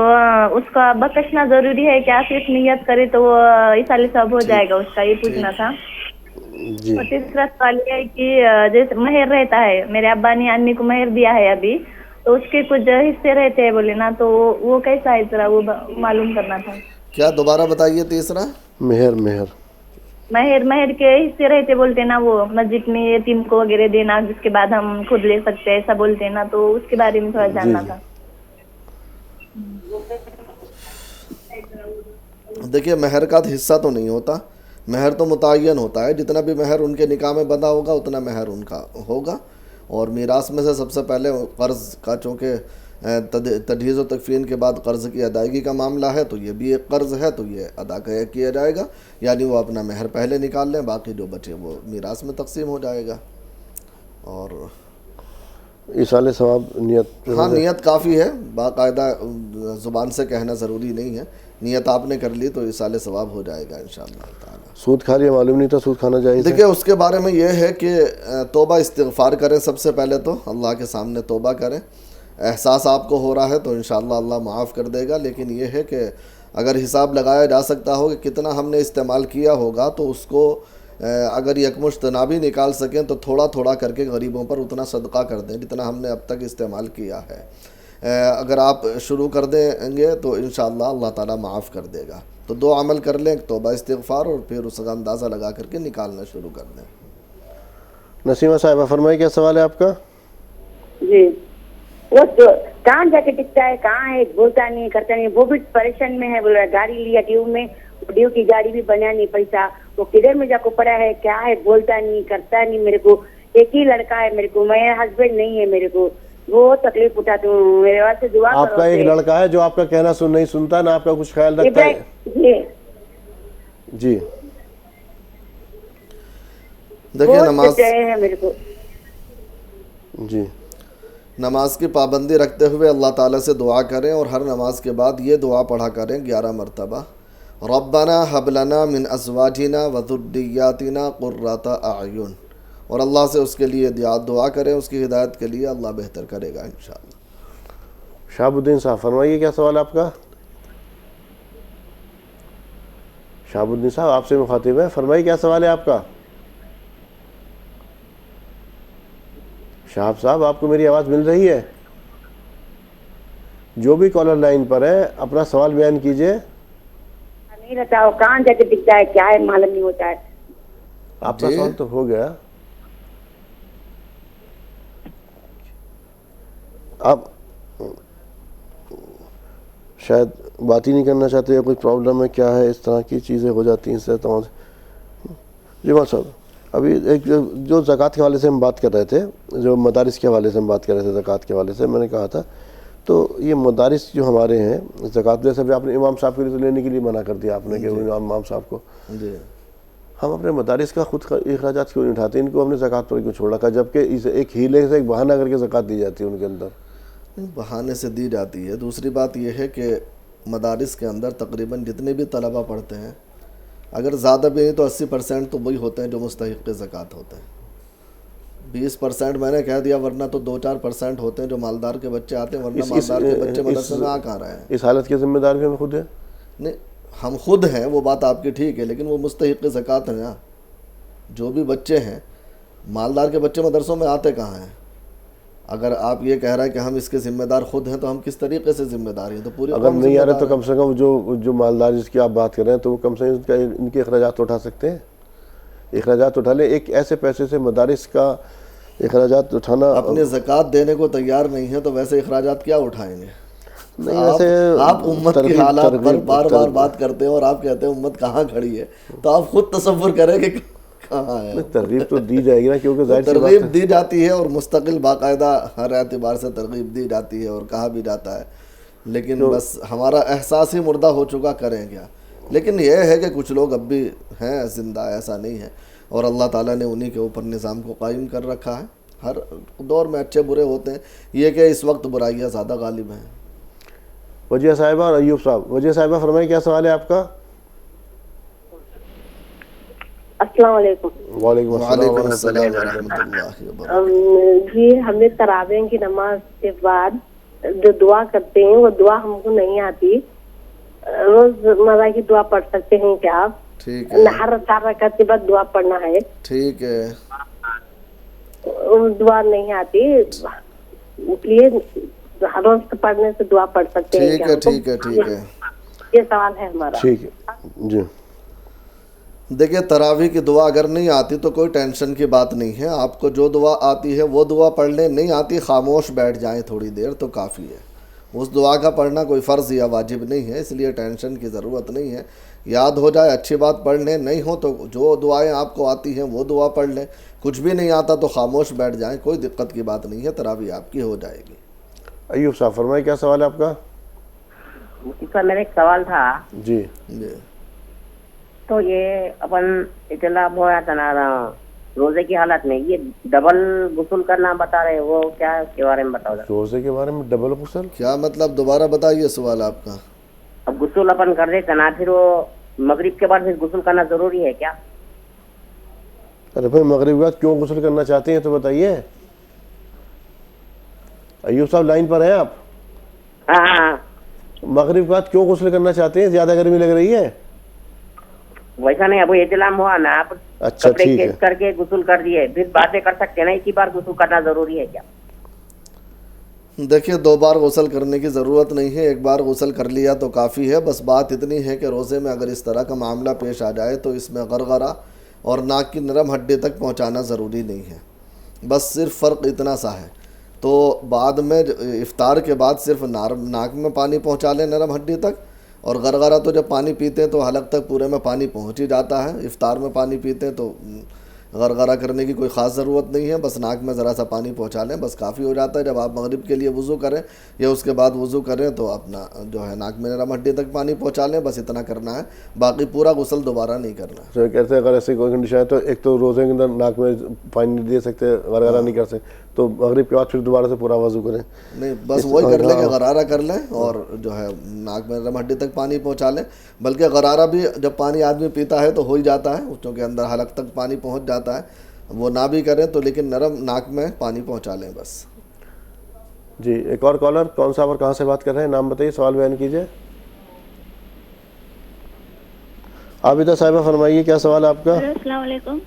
اس کا بخشنا ضروری ہے کیا؟ صرف نیت کرے تو وہ ایصال ثواب ہو جائے گا اس کا, یہ پوچھنا تھا. اور تیسرا سوال یہ ہے کہ جیسے مہر رہتا ہے, میرے ابا نے امی کو مہر دیا ہے ابھی, تو اس کے کچھ حصے رہتے ہیں بولے نا, تو وہ کیسا ہے ذرا وہ معلوم کرنا تھا. کیا دوبارہ بتائیے تیسرا؟ مہر کے حصے رہتے بولتے نا, وہ مسجد میں یتیم کو وغیرہ دینا جس کے بعد ہم خود لے سکتے ہیں ایسا بولتے نا, تو اس کے بارے میں تھوڑا جاننا تھا. دیکھیے مہر کا حصہ تو نہیں ہوتا, مہر تو متعین ہوتا ہے. جتنا بھی مہر ان کے نکاح میں بندھا ہوگا اتنا مہر ان کا ہوگا. اور میراث میں سے سب سے پہلے قرض کا, چونکہ تجہیز و تکفین کے بعد قرض کی ادائیگی کا معاملہ ہے, تو یہ بھی ایک قرض ہے, تو یہ ادا کیا جائے گا. یعنی وہ اپنا مہر پہلے نکال لیں, باقی جو بچے وہ میراث میں تقسیم ہو جائے گا. اور ایصال ثواب نیت, ہاں نیت کافی ہے, باقاعدہ زبان سے کہنا ضروری نہیں ہے. نیت آپ نے کر لی تو ایصال ثواب ہو جائے گا انشاءاللہ تعالی. سود کھا لیا, معلوم نہیں تھا سود کھانا جائز ہے. دیکھیں اس کے بارے میں یہ ہے کہ توبہ استغفار کریں. سب سے پہلے تو اللہ کے سامنے توبہ کریں. احساس آپ کو ہو رہا ہے تو انشاءاللہ اللہ معاف کر دے گا. لیکن یہ ہے کہ اگر حساب لگایا جا سکتا ہو کہ کتنا ہم نے استعمال کیا ہوگا تو اس کو اگر یکمشت نہ بھی نکال سکیں تو تھوڑا تھوڑا کر کے غریبوں پر اتنا صدقہ کر دیں جتنا ہم نے اب تک استعمال کیا ہے. اگر آپ شروع کر دیں گے تو انشاءاللہ اللہ تعالیٰ معاف کر دے گا. تو 2 عمل کر لیں, توبہ استغفار, اور پھر اس کا اندازہ لگا کر کے نکالنا شروع کر دیں. نسیمہ صاحبہ فرمائیے کیا سوال ہے آپ کا؟ جی وہ کہاں جا کے ٹکتا ہے, کہاں ہے, بولتا نہیں کرتا نہیں, وہ بھی پریشان میں ہے. بول رہا گاڑی لیا ڈیو میں, ڈیو کی گاڑی بھی بنا نہیں پیسہ, وہ کدھر میں جا کو پڑا ہے, کیا ہے, بولتا نہیں کرتا نہیں. میرے کو ایک ہی لڑکا ہے, میرے کو میرا ہسبینڈ نہیں ہے, میرے کو وہ تکلیف اٹھاتی ہوں. میرے واسطے دعا کرو. آپ کا ایک لڑکا ہے جو آپ کا کہنا نہیں سنتا, نہ آپ کا کچھ خیال رکھتا ہے؟ جی دیکھیں نماز, میرے کو جی نماز کی پابندی رکھتے ہوئے اللہ تعالیٰ سے دعا کریں, اور ہر نماز کے بعد یہ دعا پڑھا کریں 11 مرتبہ, ربنا حب لنا من ازواجنا وذریاتنا قرۃ اعین, اور اللہ سے اس کے لیے دعا کریں, اس کی ہدایت کے لیے اللہ بہتر کرے گا انشاءاللہ. شہاب الدین صاحب فرمائیے کیا سوال آپ کا؟ شہاب الدین صاحب آپ سے مخاطب ہے, فرمائیے کیا سوال ہے آپ کا؟ شہاب صاحب آپ کو میری آواز مل رہی ہے؟ جو بھی کالر لائن پر ہے اپنا سوال بیان کیجئے. نہیں رہتا, وہ کہاں جا کے دکھتا ہے, کیا ہے معلوم نہیں ہوتا ہے. آپ کا سوال تو ہو گیا. آپ شاید بات ہی نہیں کرنا چاہتے, کوئی پرابلم ہے, کیا ہے, اس طرح کی چیزیں ہو جاتی ہیں اس سے تمام. جی مول صاحب, ابھی ایک جو زکوٰۃ کے حوالے سے ہم بات کر رہے تھے, جو مدارس کے حوالے سے ہم بات کر رہے تھے زکوٰۃ کے حوالے سے, میں نے کہا تھا تو یہ مدارس جو ہمارے ہیں زکوٰۃ, جیسے بھی آپ نے امام صاحب کے لیے لینے کے لیے منع کر دیا آپ نے کہ امام صاحب کو, ہم اپنے مدارس کا خود اخراجات کیوں نہیں اٹھاتے, ان کو ہم نے زکوٰۃ پر کیوں چھوڑ رکھا, جبکہ اسے ایک ہیلے سے ایک بہانہ کر کے زکوٰۃ دی جاتی ہے ان کے اندر. بہانے سے دی جاتی ہے. دوسری بات یہ ہے کہ مدارس کے اندر تقریباً جتنے بھی طلبہ پڑھتے ہیں, اگر زیادہ بھی نہیں تو 80% تو وہی ہوتے ہیں جو مستحق زکوٰۃ ہوتے ہیں. 20% میں نے کہہ دیا, ورنہ تو 2-4% ہوتے ہیں جو مالدار کے بچے آتے ہیں, ورنہ مالدار کے بچے مدرسے میں آ کہاں رہے ہیں. اس حالت کی ذمہ دار بھی ہم خود ہیں. نہیں, ہم خود ہیں, وہ بات آپ کی ٹھیک ہے, لیکن وہ مستحق زکوٰۃ ہیں نا. جو بھی بچے ہیں, مالدار کے بچے مدرسوں میں آتے کہاں ہیں؟ اگر آپ یہ کہہ رہے ہیں کہ ہم اس کے ذمہ دار خود ہیں, تو ہم کس طریقے سے ذمہ دار ہیں؟ تو پوری اگر نہیں آ رہے تو کم سے کم جو مالدار جس کی آپ بات کر رہے ہیں, تو وہ کم سے کم ان کے اخراجات اٹھا سکتے ہیں. اخراجات اٹھا لیں. ایک ایسے پیسے سے مدارس کا اخراجات اٹھانا, اپنے زکوٰۃ دینے کو تیار نہیں ہے تو ویسے اخراجات کیا اٹھائیں گے؟ نہیں, ویسے آپ امت کی حالات پر بار بار بات کرتے ہیں اور آپ کہتے ہیں امت کہاں کھڑی ہے, تو آپ خود تصور کریں کہ کہاں ہے. ترغیب تو دی جائے گی نا, کیونکہ ظاہر سی بات ہے ترغیب دی جاتی ہے, اور مستقل باقاعدہ ہر اعتبار سے ترغیب دی جاتی ہے اور کہا بھی جاتا ہے, لیکن بس ہمارا احساس ہی مردہ ہو چکا, کریں کیا. لیکن یہ ہے کہ کچھ لوگ اب بھی ہیں زندہ, ایسا نہیں ہے, اور اللہ تعالیٰ نے انہی کے اوپر نظام کو قائم کر رکھا ہے. ہر دور میں اچھے برے ہوتے ہیں, یہ کہ اس وقت برائیاں زیادہ غالب ہیں. وجیہ صاحبہ اور ایوب صاحب. وجیہ صاحبہ فرمائیں کیا سوال ہے آپ کا؟ السلام علیکم. وعلیکم السلام ورحمۃ اللہ وبرکاتہ. جی, ہمیں تراویح کی نماز کے بعد جو دعا کرتے ہیں وہ دعا ہم کو نہیں آتی. روز مرہ کی دعا پڑھ سکتے ہیں کیا آپ؟ ٹھیک ہے, ہر 4 رکعت کے بعد دعا پڑھنا ہے. ٹھیک ہے, دعا نہیں آتی, اس لیے روز پڑھنے سے دعا پڑھ سکتے ہیں ٹھیک ہے, ٹھیک ہے, ٹھیک ہے. یہ سوال ہے ہمارا. ٹھیک ہے. جی دیکھیں, تراویح کی دعا اگر نہیں آتی تو کوئی ٹینشن کی بات نہیں ہے. آپ کو جو دعا آتی ہے وہ دعا پڑھ لیں, نہیں آتی خاموش بیٹھ جائیں تھوڑی دیر تو کافی ہے. اس دعا کا پڑھنا کوئی فرض یا واجب نہیں ہے, اس لیے ٹینشن کی ضرورت نہیں ہے. یاد ہو جائے اچھی بات, پڑھ لیں, نہیں ہو تو جو دعائیں آپ کو آتی ہیں وہ دعا پڑھ لیں. کچھ بھی نہیں آتا تو خاموش بیٹھ جائیں, کوئی دقت کی بات نہیں ہے, تراویح آپ کی ہو جائے گی. ایوب صاحب فرمائیں کیا سوال ہے آپ کا؟ سر میرا ایک سوال تھا. جی جی, تو یہ اپن اطلاع ہوا تھا نا روزے کی حالت میں, یہ ڈبل غسل کرنا بتا رہے, وہ کیا ہے, اس کے بارے میں بتاؤ. روزے کے بارے میں ڈبل غسل کیا مطلب؟ دوبارہ بتائیے سوال آپ کا. اب غسل اپن کر دیتے نا, پھر وہ مغرب کے بعد پھر غسل کرنا ضروری ہے کیا؟ ارے بھائی, مغرب کے بعد کیوں غسل کرنا چاہتے ہیں تو بتائیے. ایوب صاحب لائن پر ہیں آپ؟ ہاں. مغرب کے بعد کیوں غسل کرنا چاہتے ہیں؟ زیادہ گرمی لگ رہی ہے؟ ویسا نہیں, ابھی اطلاع ہوا نا آپ. اچھا کپڑے ٹھیک ہے. چینج کر کے غسل کر دیے, پھر باتیں کر سکتے ہیں نا, ایک ہی بار غسل کرنا ضروری ہے کیا؟ دیکھیے 2 بار غسل کرنے کی ضرورت نہیں ہے, 1 بار غسل کر لیا تو کافی ہے. بس بات اتنی ہے کہ روزے میں اگر اس طرح کا معاملہ پیش آ جائے تو اس میں غرغرہ اور ناک کی نرم ہڈی تک پہنچانا ضروری نہیں ہے. بس صرف فرق اتنا سا ہے. تو بعد میں افطار کے بعد صرف ناک میں پانی پہنچا لیں نرم ہڈی تک, اور غرغرہ تو جب پانی پیتے ہیں تو حلق تک پورے میں پانی پہنچ ہی جاتا ہے. افطار میں پانی پیتے ہیں تو غرغرہ کرنے کی کوئی خاص ضرورت نہیں ہے, بس ناک میں ذرا سا پانی پہنچا لیں بس کافی ہو جاتا ہے. جب آپ مغرب کے لیے وضو کریں یا اس کے بعد وضو کریں تو اپنا جو ہے ناک میں نرم ہڈی تک پانی پہنچا لیں, بس اتنا کرنا ہے, باقی پورا غسل دوبارہ نہیں کرنا ہے. سر کہتے ہیں اگر ایسی کوئی کنڈیشن ہے تو ایک تو روزے کے اندر ناک میں پانی نہیں دے سکتے, غرغرہ نہیں کر سکتے, تو مغرب کے بعد پھر دوبارہ سے پورا وضو کریں. نہیں بس وہی کر لیں کہ غرارہ کر لیں اور جو ہے ناک میں نرم ہڈی تک پانی پہنچا لیں. بلکہ غرارہ بھی جب پانی آدمی پیتا ہے تو ہو ہی جاتا ہے, چونکہ اندر حلق تک پانی پہنچ جاتا ہے. وہ نہ بھی کریں تو لیکن نرم ناک میں پانی پہنچا لیں بس. جی ایک اور کالر, کون صاحب اور کہاں سے بات کر رہے ہیں, نام بتائیے, سوال بیان کیجیے. عابدہ صاحبہ فرمائیے کیا سوال ہے آپ کا. السلام علیکم.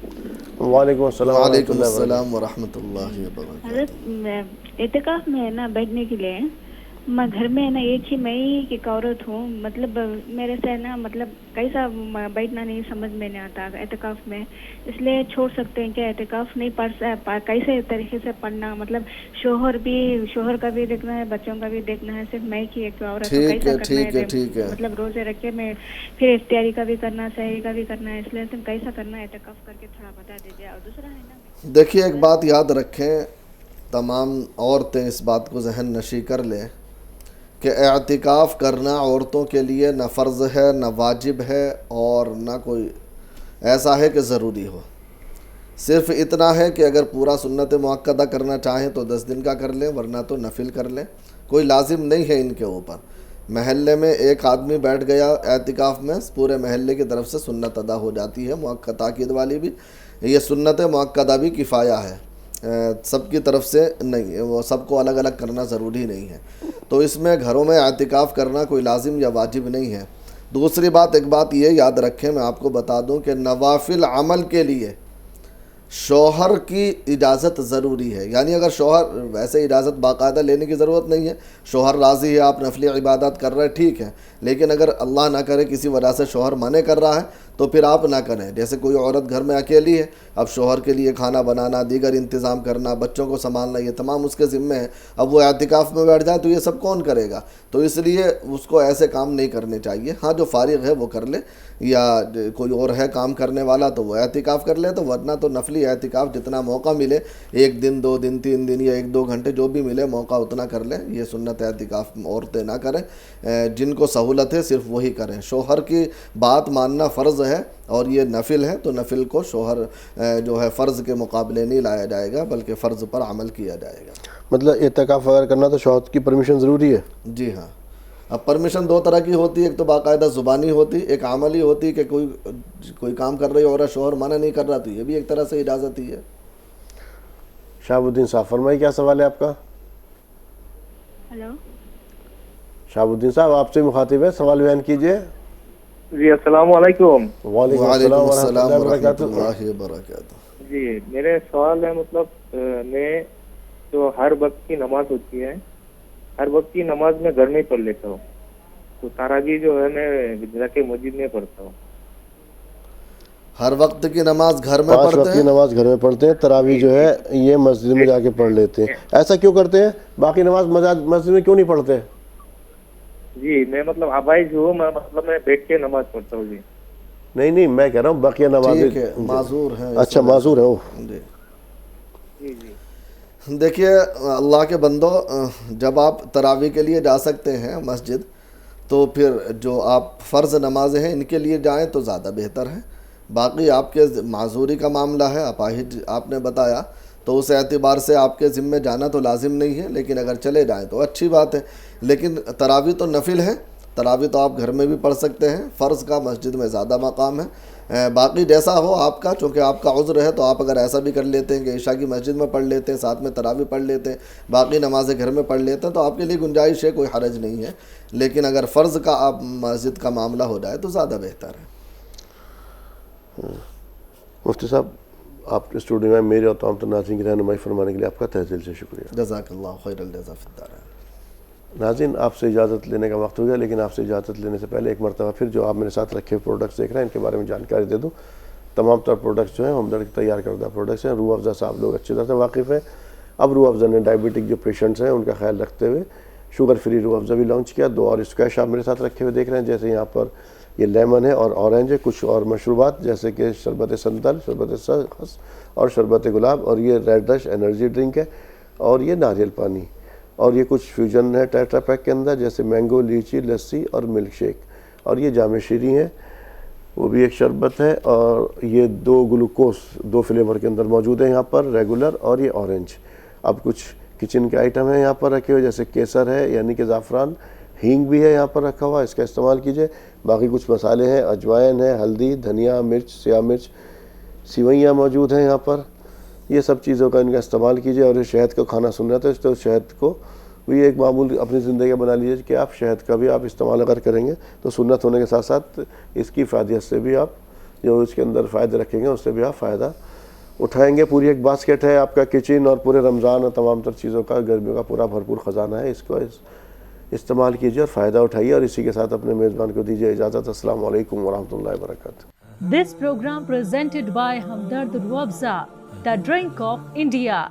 وعلیکم السلام. وعلیکم السلام ورحمۃ اللہ وبرکاتہ. حضرت اعتکاف میں ہے نا بیٹھنے کے لیے, میں گھر میں ہے نا ایک ہی میں ہی کی عورت ہوں, مطلب میرے سے نا مطلب کیسا بیٹھنا نہیں سمجھ میں نہیں آتا اعتکاف میں, اس لیے چھوڑ سکتے ہیں کیا اعتکاف نہیں پڑھ کیسے طریقے سے پڑھنا, مطلب شوہر کا بھی دیکھنا ہے, بچوں کا بھی دیکھنا ہے, صرف میں کی ایک عورت ہوں, کیسا کرنا ہے, مطلب روزے رکھ کے میں پھر افطاری کا بھی کرنا, سحری کا بھی کرنا ہے, اس لیے تم کیسا کرنا ہے اعتکاف کر کے تھوڑا بتا دیجیے. اور دوسرا ہے نا, دیکھیے ایک بات یاد رکھیں, تمام عورتیں اس بات کو ذہن نشی کر لیں کہ اعتکاف کرنا عورتوں کے لیے نہ فرض ہے نہ واجب ہے اور نہ کوئی ایسا ہے کہ ضروری ہو. صرف اتنا ہے کہ اگر پورا سنت مؤکدہ کرنا چاہیں تو 10 دن کا کر لیں, ورنہ تو نفل کر لیں. کوئی لازم نہیں ہے ان کے اوپر. محلے میں ایک آدمی بیٹھ گیا اعتکاف میں, پورے محلے کی طرف سے سنت ادا ہو جاتی ہے, مؤکد تاکید والی بھی. یہ سنت مؤکدہ بھی کفایہ ہے, سب کی طرف سے نہیں, وہ سب کو الگ الگ کرنا ضروری نہیں ہے. تو اس میں گھروں میں اعتکاف کرنا کوئی لازم یا واجب نہیں ہے. دوسری بات, ایک بات یہ یاد رکھیں, میں آپ کو بتا دوں کہ نوافل عمل کے لیے شوہر کی اجازت ضروری ہے. یعنی اگر شوہر, ویسے اجازت باقاعدہ لینے کی ضرورت نہیں ہے, شوہر راضی ہے, آپ نفلی عبادات کر رہے ہیں, ٹھیک ہے, لیکن اگر اللہ نہ کرے کسی وجہ سے شوہر منع کر رہا ہے تو پھر آپ نہ کریں. جیسے کوئی عورت گھر میں اکیلی ہے, اب شوہر کے لیے کھانا بنانا, دیگر انتظام کرنا, بچوں کو سنبھالنا, یہ تمام اس کے ذمے ہے. اب وہ اعتکاف میں بیٹھ جائے تو یہ سب کون کرے گا؟ تو اس لیے اس کو ایسے کام نہیں کرنے چاہیے. ہاں جو فارغ ہے وہ کر لے, یا کوئی اور ہے کام کرنے والا تو وہ اعتکاف کر لے. تو ورنہ تو نفلی اعتکاف جتنا موقع ملے, 1 دن 2 دن 3 دن یا 1-2 گھنٹے جو بھی ملے موقع اتنا کر لیں. یہ سنت اعتکاف عورتیں نہ کریں, جن کو سہولت ہے صرف وہی کریں. شوہر کی بات ماننا فرض ہے اور یہ نفل ہے, تو نفل کو شوہر جو ہے فرض کے مقابلے نہیں لایا جائے گا, بلکہ فرض پر عمل کیا جائے گا. مطلب اعتکاف اگر کرنا تو شوہر کی پرمیشن ضروری ہے؟ جی ہاں. اب پرمیشن 2 طرح کی ہوتی ہے, ایک تو باقاعدہ زبانی ہوتی, ایک عملی ہوتی کہ کوئی کام کر رہی ہے اور شوہر منع نہیں کر رہا, تو یہ بھی ایک طرح سے اجازت ہی ہے. شہاب الدین صاحب فرمائیے کیا سوال ہے آپ کا. ہلو شہاب الدین صاحب آپ سے مخاطب ہے, سوال بیان کیجیے. جی السلام علیکم. وعلیکم السلام ورحمۃ اللہ وبرکاتہ. جی میرے سوال ہے, مطلب میں جو ہر وقت کی نماز ہوتی ہے, ہر وقت کی نماز میں گھر میں پڑھ لیتا ہوں, تو تراویح جو ہے میں جا کے مسجد میں پڑھتا ہوں. ہر وقت کی نماز گھر میں پڑھتے ہیں, 5 وقت کی نماز گھر میں پڑھتے ہیں, تراویح جو ہے یہ مسجد میں جا کے پڑھ لیتے ہیں. ایسا کیوں کرتے ہیں, باقی نماز مسجد میں کیوں نہیں پڑھتے؟ جی میں مطلب ابائز ہوں, میں بیٹھ کے نماز پڑھتا ہوں. جی نہیں میں کہہ رہا ہوں باقی نماز معذور ہیں. اچھا معذور ہے. جی دیکھیے اللہ کے بندو, جب آپ تراویح کے لیے جا سکتے ہیں مسجد, تو پھر جو آپ فرض نمازیں ہیں ان کے لیے جائیں تو زیادہ بہتر ہے. باقی آپ کے معذوری کا معاملہ ہے, اپاہج آپ نے بتایا, تو اس اعتبار سے آپ کے ذمہ جانا تو لازم نہیں ہے, لیکن اگر چلے جائیں تو اچھی بات ہے. لیکن تراویح تو نفل ہے, تراویح تو آپ گھر میں بھی پڑھ سکتے ہیں, فرض کا مسجد میں زیادہ مقام ہے. باقی جیسا ہو آپ کا, چونکہ آپ کا عذر ہے تو آپ اگر ایسا بھی کر لیتے ہیں کہ عشاء کی مسجد میں پڑھ لیتے ہیں, ساتھ میں تراویح پڑھ لیتے ہیں, باقی نمازیں گھر میں پڑھ لیتے ہیں, تو آپ کے لیے گنجائش ہے, کوئی حرج نہیں ہے. لیکن اگر فرض کا آپ مسجد کا معاملہ ہو جائے تو زیادہ بہتر ہے. مفتی صاحب آپ اسٹوڈیو میں میرے اور تمام ناظرین کی رہنمائی فرمانے کے لیے آپ کا تہ دل سے شکریہ. جزاک اللہ خیر الجزا فی الدارین. ناظرین آپ سے اجازت لینے کا وقت ہو گیا, لیکن آپ سے اجازت لینے سے پہلے ایک مرتبہ پھر جو آپ میرے ساتھ رکھے پروڈکٹس دیکھ رہے ہیں ان کے بارے میں جانکاری دے دوں. تمام تر پروڈکٹس جو ہیں ہمدرد کے تیار کردہ پروڈکٹس ہیں. روح افزا صاحب لوگ اچھی طرح سے واقف ہیں. اب روح افزا نے ڈائبٹک جو پیشنٹس ہیں ان کا خیال رکھتے ہوئے شوگر فری روح افزا بھی لانچ کیا. 2 اور اسکویش آپ میرے ساتھ رکھے ہوئے دیکھ رہے ہیں, جیسے یہاں پر یہ لیمن ہے اور اورنج ہے. کچھ اور مشروبات جیسے کہ شربت سنتل, شربت خس اور شربت گلاب, اور یہ ریڈ رش انرجی ڈرنک ہے, اور یہ ناریل پانی, اور یہ کچھ فیوژن ہے ٹیٹرا پیک کے اندر جیسے مینگو, لیچی, لسی اور ملک شیک, اور یہ جامع شیریں ہے وہ بھی ایک شربت ہے, اور یہ 2 گلوکوز 2 فلیور کے اندر موجود ہیں یہاں پر, ریگولر اور یہ اورنج. اب کچھ کچن کے آئٹم ہیں یہاں پر رکھے ہوئے جیسے کیسر ہے یعنی کہ زعفران, ہینگ بھی ہے یہاں پر رکھا ہوا, اس کا استعمال کیجئے. باقی کچھ مسالے ہیں, اجوائن ہے, ہلدی, دھنیا, مرچ, سیاہ مرچ, سیوئیاں موجود ہیں یہاں پر. یہ سب چیزوں کا ان کا استعمال کیجئے. اور یہ شہد کا کھانا سن رہے تھے تو شہد کو بھی ایک معمول اپنی زندگی بنا لیجیے کہ آپ شہد کا بھی آپ استعمال اگر کریں گے تو سنت ہونے کے ساتھ ساتھ اس کی فائدیت سے بھی آپ جو اس کے اندر فائدے رکھیں گے اس سے بھی آپ فائدہ اٹھائیں گے. پوری ایک باسکٹ ہے آپ کا کچن اور پورے رمضان اور تمام تر چیزوں کا, گرمیوں کا پورا بھرپور خزانہ ہے. اس کو استعمال کیجئے اور فائدہ اٹھائیے, اور اسی کے ساتھ اپنے میزبان کو دیجیے اجازت. السلام علیکم ورحمۃ اللہ وبرکاتہ. This program presented by Hamdard Ruabza, the drink of India.